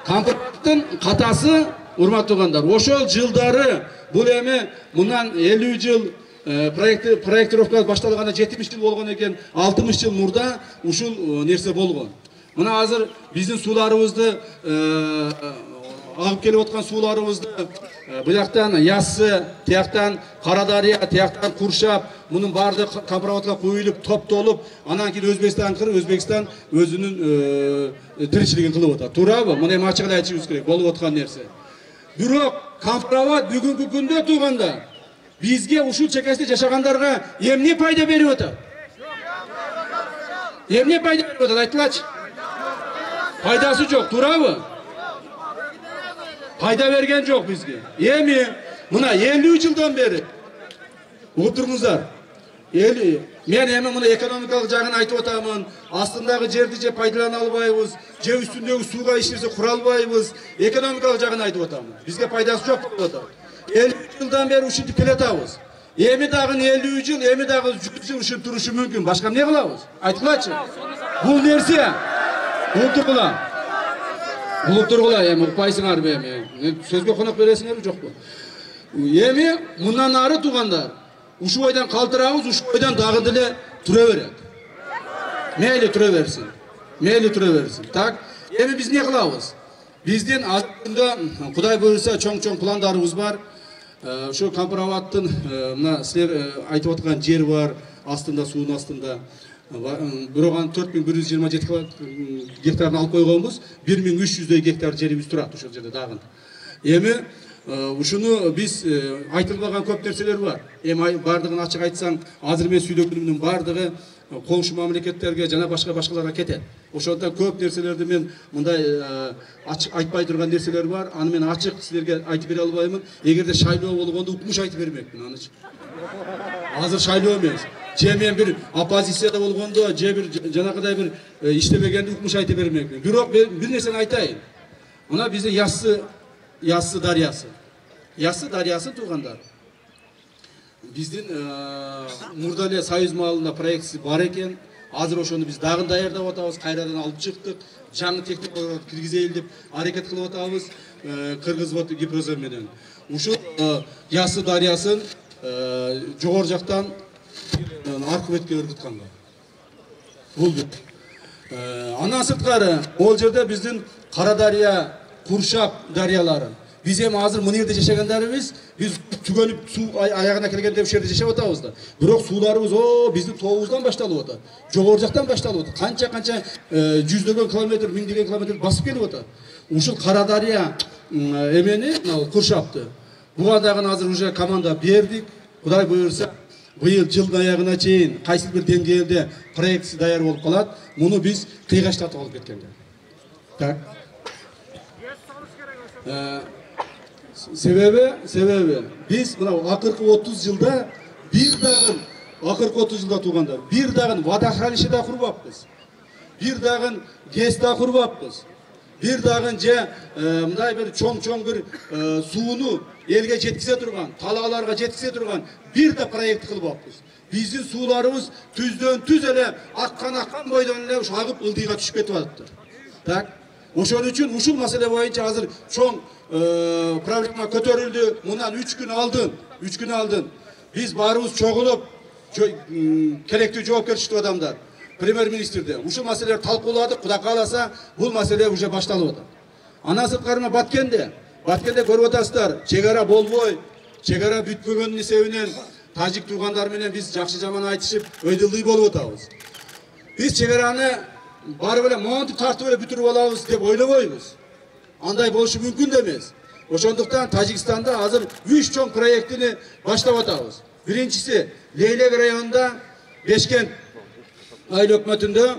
Камправаттын катасы, урматтуу туугандар, ошол жылдары бул эми мындан 50 жыл проектировка башталганда 70 жыл болгон экен, 60 жыл мурда ушул нерсе болгон. Мына азыр биздин сууларыбызды алып келип аткан сууларыбызды бuyактан Яссы, тияктан Карадария, тияктан Куршап, мунун баардыгы камправатка куюлуп, топтолуп, анан кийин Өзбекстан өзүнүн тиричилигин кылып атат. Туурабы? Муну эми ачык айтышыбыз керек, болуп аткан нерсе. Бирок камправат бүгүнкү күндө тууганда бизге ушул чекесте жашагандарга эмне пайда берип атат? Эмне пайда берип атат? Айтылачы. Пайдасы жок, туурабы? Пайда берген жок бизге. Эми мына 50 жылдан бери угуп туруңуздар. Мен эми мына экономикалык жагын айтып атамын. Астындагы жерди же пайдалана албайбыз, же үстүндөгү сууга эч нерсе кура албайбыз. Экономикалык жагын айтып атамын. Бизге пайдасы жок болуп атат. 50 жылдан бери ушинтип келатабыз. Эми дагы 50 жыл, эми дагы 100 жыл ушинтип турушу мүмкүн. Башка эмне кылабыз? Айткылачы. Бул нерсе Улуп тургула, эми укпайсыңарбы эми? Сөзгө конок бересиңерби, жокпу? Эми мындан ары туугандар, ушул ойдан калтырабыз, ушул ойдан дагы деле тура берет. Мейли тура берсин. Так, эми биз эмне кылабыз? Биздин алдында Кудай буйрса чоң пландарыбыз бар. Ошо Кампыраваттын мына силер айтып аткан жер бар, астында суунун астында. Бирок анын 4127 гектарын алып койгонбуз, 1300 гектар жерибиз турат ошол жерде дагы. Эми ушуну биз айтылбаган көп нерселер бар. Эми бардыгын ачык айтсаң, азыр мен сүйлөгөнүмдүн бардыгы коңшу мамлекеттерге жана башкаларга кетет. Ошондон көп нерселерди мен мындай ачык айтпай турган нерселер бар. Аны мен ачык силерге айтып бере албаймын. Эгерде шайлоо болгондо укмуш айтып бермекмин анычы. Азыр шайлоо эмес. Же мен бир оппозицияда болгондо, же бир жанагыдай бир иштебегенде укмуш айтып бермекмин. Бирок бир нерсени айтайын. Мына биздин Яссы дарыясы. Яссы дарыясы туугандар. Биздин мурда эле Союз маалында проектси бар экен. Азыр ошону биз дагы даярдап атабыз, кайрадан алып чыктык. Жаңы техникаларды киргизели деп аракет кылып атабыз, кыргыз гипрозор менен. Ушул Яссы дарыясын жогору жактан аркыбетке ыргытканга. Бул андан сырткары ол жерде биздин Кара дарыя, Куршап дарыялары. Биз эми азыр мына жерде жашагандарыбыз, биз түгөнүп суу аягына келгенде ушул жерде жашап атабыз да. Бирок сууларыбыз биздин тообуздан башталып атат. Жогору жактан башталып атат. Канча жүздөгөн километр, миңдеген километр басып келип атат. Ушул Кара дарыя эмени, Куршапты. Буга дагы азыр уже команда бердик. Кудай буйрса, быйыл жылдын аягына чейин кайсы бир деңгээлде проектси даяр болуп калат. Муну биз кыйгаштатып алып кеткенде. Так. Себеби биз мына акыркы 30 жылда туугандар, бир дагы водохранилище да курбаппыз. Бир дагы ГЭС да курбаппыз. Бир дагы же мындай бир чоң бир сууну элге жеткизе турган, талааларга жеткизе турган бир да проект кылбаппыз. Биздин сууларыбыз түз эле аккан бойдон эле агып ылдыйга түшүп кетип атыптыр. Так. Ошон үчүн ушул маселе боюнча азыр чоң проблема көтөрүлдү. Мындан 3 күн алдын биз баарыбыз чогулуп, керектүү жоопкерчиликтүү адамдар, премьер-министрде ушул маселелерди талкууладык. Кудай кааласа, бул маселе уже башталып атат. Андан сырткары Баткенде көрүп атасыздар, чек ара болбой, чек ара бүтпөгөнүн эсебинен тажик туугандар менен биз жакшы жаман айтышып, өйдөлдүй болуп атабыз. Биз чек араны барып эле монтип тартып эле бүтүрүп алабыз деп ойлобойбуз. Андай болушу мүмкүн да эмес. Ошондуктан Тажикстанда азыр 3 чоң проектини баштап атабыз. Биринчиси Лейлек районунда Бешкент айыл өкмөтүндө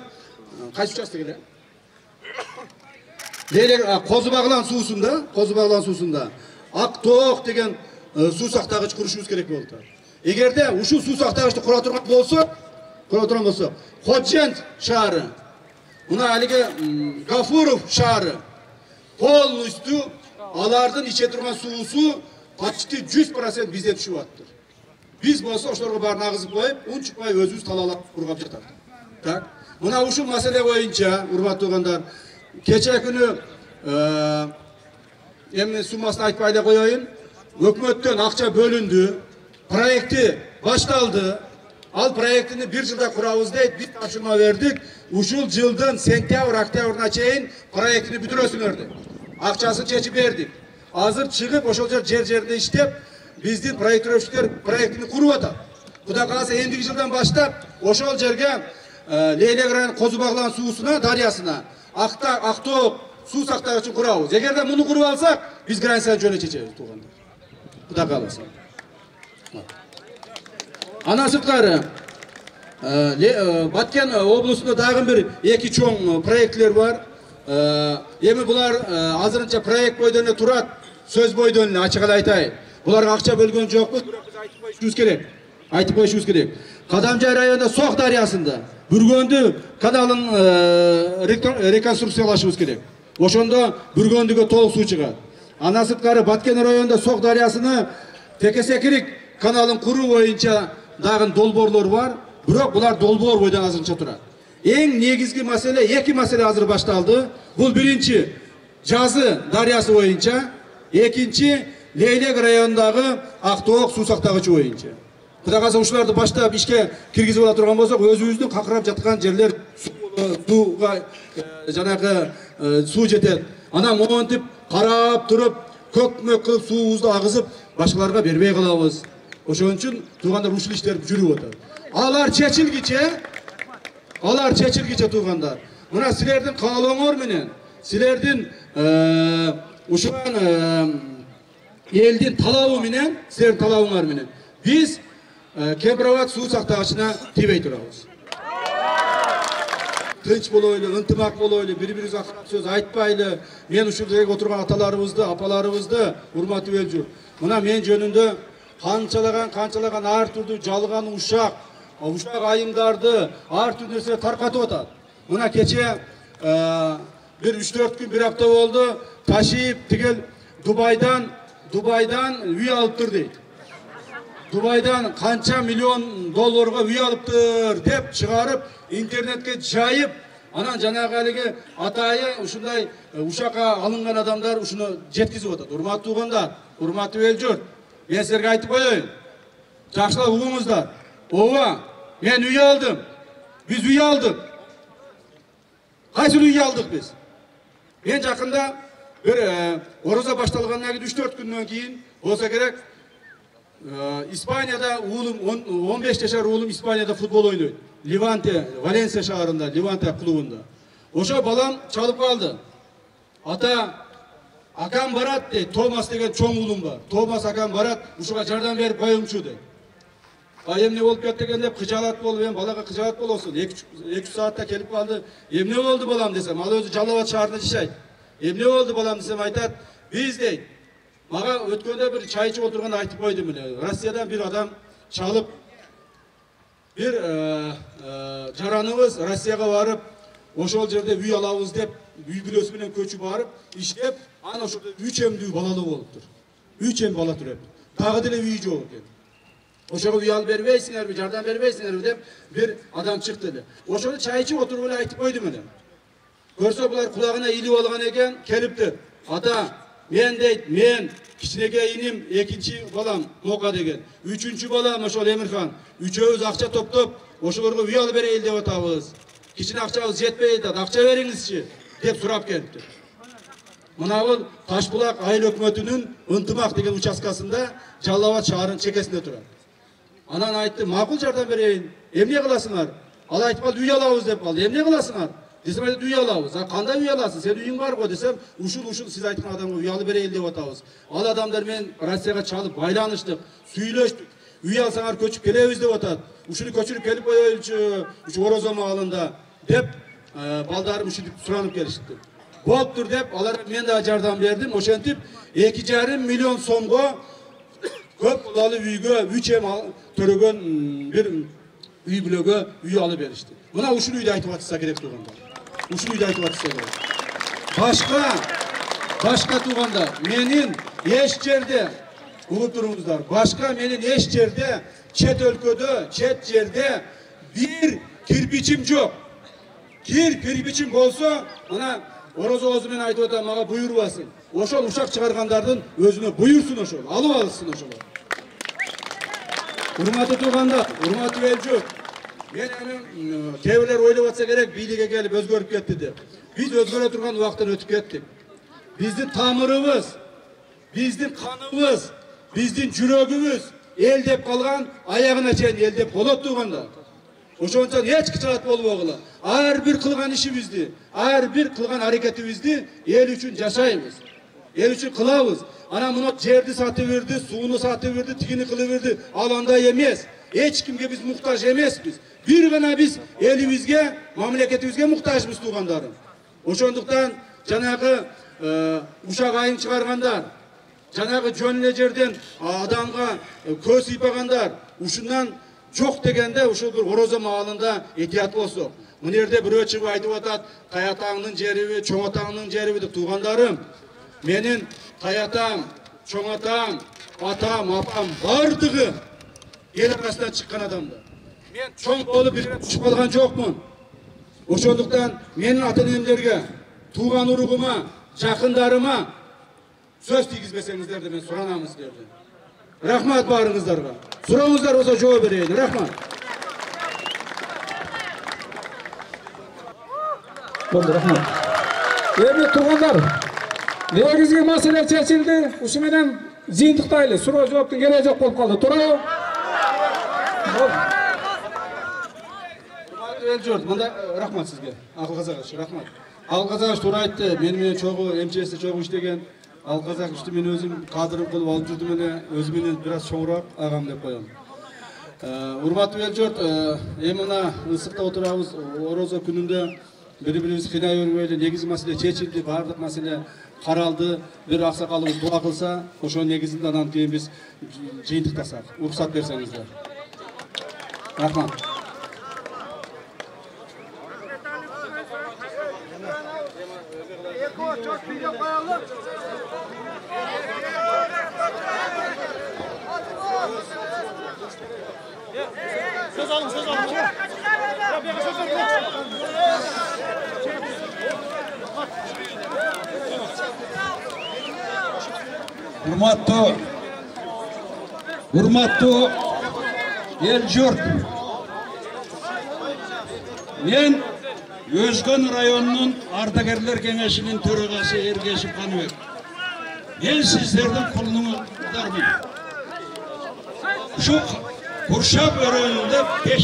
кайсы участок эле? Лейлек Козу Баглан суусунда Актоок деген суу сактагыч курушубуз керек болуп атат. Эгерде ушул суу сактагычты кура турган болсок, Ходжент шаары, мына алиги Гафуров шаары полностью алардын иче турган суусу почти 100% бизден түшүп атыптыр. Биз болсо ошолорго баарын агызып коюп, унчукпай өзүбүз талаалап кургап жатат. Так. Мына ушул маселе боюнча, урматтуу туугандар, кече күнү эми суммасын айтпай эле коеюн, өкмөттөн акча бөлүндү, проекти башталды. Ал проектini 1 жылда курабыз дейт, биз тапшырма бердик. Ушул жылдын сентябрь-октябрына чейин проектini бүтүрөсүңөр деп. Акчасын чечип бердик. Азыр чыгып ошол жерде иштеп, биздин проектировщиктер проектini куруп атат. Кудай кааласа эндиги жылдан баштап ошол жерге Лейлек районунун Козу Баглан суусуна, дарыясына Актоок суу сактагычын курабыз. Эгерде муну куруп алсак, биз границаны жөнү чечебиз туугандар. Кудай кааласа. Андан сырткары Баткен облусунда дагы бир 2 чоң проектлер бар. Эми булар азырынча проект бойдон эле турат, сөз бойдон эле ачык эле айтайын. Буларга акча бөлгөн жокпуз, бирок биз айтып коюшубуз керек. Кадамжай районунда Сок дарыясында Бүргөндү каналын реконструкциялашыбыз керек. Ошондо Бүргөндүгө толук суу чыгат. Андан сырткары Баткен районунда Сок дарыясына Текесекирик каналын куруу боюнча дагы долбоорлор бар, бирок булар долбоор бойдон азырынча турат. Эң негизги маселе, 2 маселе азыр башталды. Бул биринчи Жазы дарыясы боюнча, экинчи Лейлек районундагы Актоок суу сактагычы боюнча. Кудай кааласа ушуларды баштап ишке киргизип ала турган болсок, өзүбүздүн какырап жаткан жерлер сууга жанагы суу жетет. Ana montip karap turup kökmök kılıp suuğubuzdu agызып başkalarga berбей kalabыз. Oşon үчүн туугандар ушул иштер жүрүп атат. Алар чечилгиче туугандар. Мына силердин каалооңор менен, силердин ушуган элдин талабы менен, силердин талабыңар менен биз Кемпирабад суу сактагычына тийбей турабыз. Тынч болойлу, ынтымак болойлу, бири-бирибизге акырап сөз айтпайлы. Мен ушул жерге отурган аталарыбызды, апаларыбызды урматтап элжүр. Мына мен жөнүндө канчалаган ар түрдүү жалган ушак айымдарды ар түрдүү нерсе таркатып атат. Мына кече bir 3-4 gün bir hafta oldu. Taşıyıp tigel Dubai'dan üye alıptır deydi. Dubai'dan kança milyon dolarga üye alıptır dep çıkarıp internetke jayıp anan janagı haligi atayı uşunday uşaka alıngan adamlar uşunu jetkizip atат. Urmаттуу туугандар, урматтуу эл журт. Men sizlerge aytıp koyayım. Жақшылап угуңуздар. Ооба, men üye aldım. Biz üye aldık. Kayсы üye aldık biz? Ben жақында bir oroza baştalgandan 3-4 günden keyin olsa gerek İspanya'da oğlum 15 yaşar oğlum İspanya'da futbol oynuyor. Levante, Valencia şaharında, Levante klubunda. Oşo balam çalıp kaldı. Ata akam barat de, Thomas degen çoğun oğlum var. Thomas akam barat, uşuğa jardan verip koyumçu de. Ayem ne olup ketти degende kıcalat bol, ben balaga kıcalat bol olsun. 2-3 saatte kelip kaldı. Em ne oldu balam desem, al özü Жалават şaharında yaşaydı. Em ne oldu balam desem aytat, biz deyt. Maga ötkönde bir çay içip oturgan aytıp koydum bile. Rusya'dan bir adam çalıp bir jaranыбыз Rusya'ga varıp oşol jerde üy alabız dep üy bülösü menен köçüp barıp işlep ana oşolda 3 emdүү balalı boluptur. 3 em bala türep. Dagı dile üy jok eкен. Oşoga üy alıp berбейсиңерби, жардам бербейсиңерби деп bir adam çıktı dedi. Oşolda çay içip oturup ele aytıp koydum bile. Görse bular kulağına ilip algan eken keliptir. Ata men deyt, men kiçineke inim, ekinci balam Moka degen. Üçüncü balam oşol Emirhan. Üçөөbüz akça toplop, oşolorga üy alıp bereyil dep atabız. Kiçine akçabız jetpey atат, akça beriңizçi dep surap kelipti. Mına bul Taşbulak Ayıl Hökümetinin Ынтымак деген участкасында Жалават шаарынын чекесинде турат. Anan aytты, makul жардам берейин. Эмне кыласыңар? Ал айтып калды, üy алабыз деп калды. Эмне кыласыңар? Desem aytты, üy alabız. Kандай üy alasın? Sen üyün var go desem, ушул siz aytkan adamga üy alıp bereyil dep atabız. Al adamlar men Russiyaga çalıp baylanıştık, süйлөштүk. Üy alsaňar köçüp kelebиз dep atat. Ушуну köçürüp kelip koyoylучу, uшу Oroza maalында dep baldarım ушинтип suranıp gelişti. Boluptur dep alar men da jardam berdim. Oşentip 2,5 milyon so'mga köp ulalı üyge 3 em törөгөн bir üy bülöge üy alıp berişti. Mına ушул üyde aytıp atsa gerek tуугандар. Ушул üyde aytıp atsa gerek. Başka tуугандар, menin eş jerde ugup turuңуздар. Başka menin eş jerde, çet өлkөdө, çet jerde bir kirpiçim yok. Kirpiçim bolsa, mına Oroza oğuzу men aytıp atam, maga buyurбасын. Oşol uşak çıkargandардын özüne buyursun oşol, alıp alsın oşol. Urmatlı tуугандар, urmatlı el jurt. Men kebirler oylap atsa gerek biylike gelip özgörüp ketti dep. Biz özgöre turgan ubaktan ötüp kettik. Bizdin tamırыбыз, bizdin kanыбыз, bizdin жүрөгүбүz el dep kalgan ayağına çeyin el dep bolot tуугандар. Oşonçan hiç kıçalat bolbogula. Ar bir kılgan işibizdi, ar bir kılgan hareketibizdi el üçün jaşayбыз. El üçün kılabız. Ana muna жерди satıp berdi, suunu satıp berdi, tigini kılıp berdi. Alanda emes. Hiç kimge biz muhtaç emesbiz. Bir gana biz elibizge, mamleketibizge muhtaçbız tуугандарым. Oşonduktan janagı uşak ayın çıkargandar, janagı jönle жерден adamga köz sıypagandar, uşundan çok degende uşul bir Oroza maalında ehtiyat bolsok. Mına yerde birөө çıkıp aytıp atat, Tayatağının jeribi, Çoңatağının jeribi dep tуугандарым. Menin Tayatam, Çoңatağım, atam, apam bardığı el arasından çıkan adamlar. Men çoğ bolup bir düşüp kalgan jokmун. Oşonduktan menin ata-enemlerge, tuğan uruguma, jakındarıma söz tiygizbesеңizdер de men suranamız derdi. Rahmat barыңыздарга. Surauңuzдар bolsa жооп bereyин. Rahmat. Rahmat. Endi tуугандар, Негизги маселе чечилdi. Uşu менен жыйынтыктайлы. Суроо жооптун кереги жок болуп калды. Туурабы? Elcort, manda rahmat sizge. Akıl Kazakış, rahmat. Akıl Kazakış tуура айтты. Meni çoğu MCS'de çoğu işlegen. Akıl Kazakışты men özüm kadırım kılıp alıp жүрдüm эле. Özümden biraz çoğurak agam деп коем. Урматтуу Elcort, эми мына ысыкта отурабыз. Орозо күнүндө бири-бирибизди кыйнай бербөйлү, негизи маселе чечилди, баардык маселе каралды. Bir аксакалыбыз дуа кылса, ошо негизинде анан кийин биз жыйынтыктасак. Уруксат берсеңиздер. Рахмат. Söz alın. Hurmatlı el-jurt. Men Özgön rayonunun Ardagerler Kengeşi'nin töragası Ergeşip Kanıbek. Ben sizlerden kulunuzdarmın. Şu Kurşap örüğünde 5 yıl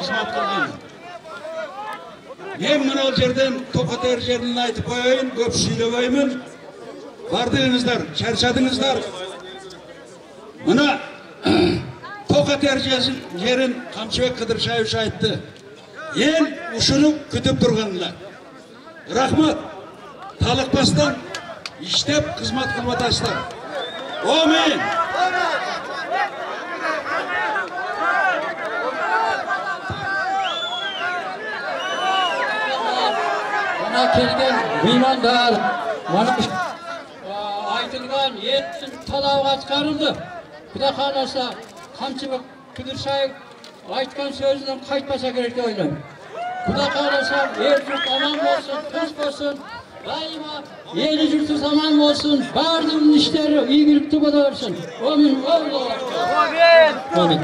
hizmet kıldım. Ben mınal yerden Tokat erjerini aytıp koyayım, köp söylebeymin. Vardığınızlar, çarşadınızlar. Buna Tokat erjesin yerin Kamçıbek Kıdırşayev aytты. El uşunu kütüp durganlar. Rahmat. Talıkbastan iştep hizmet kılmataslar. Amin. Bana kelgen meymanlar, bana aytılgan yetin talabga çıkarıldı. Kuda kalasa Kamçıbek Kıdırşayev aytkan sözünden kaytmasa gerek diye oylayım. Kuda kalasa el-jurt aman olsun, tinç olsun, daima el-jurtu aman olsun, bardığın işleri iyi girip tıbada versin. Amin. Amin.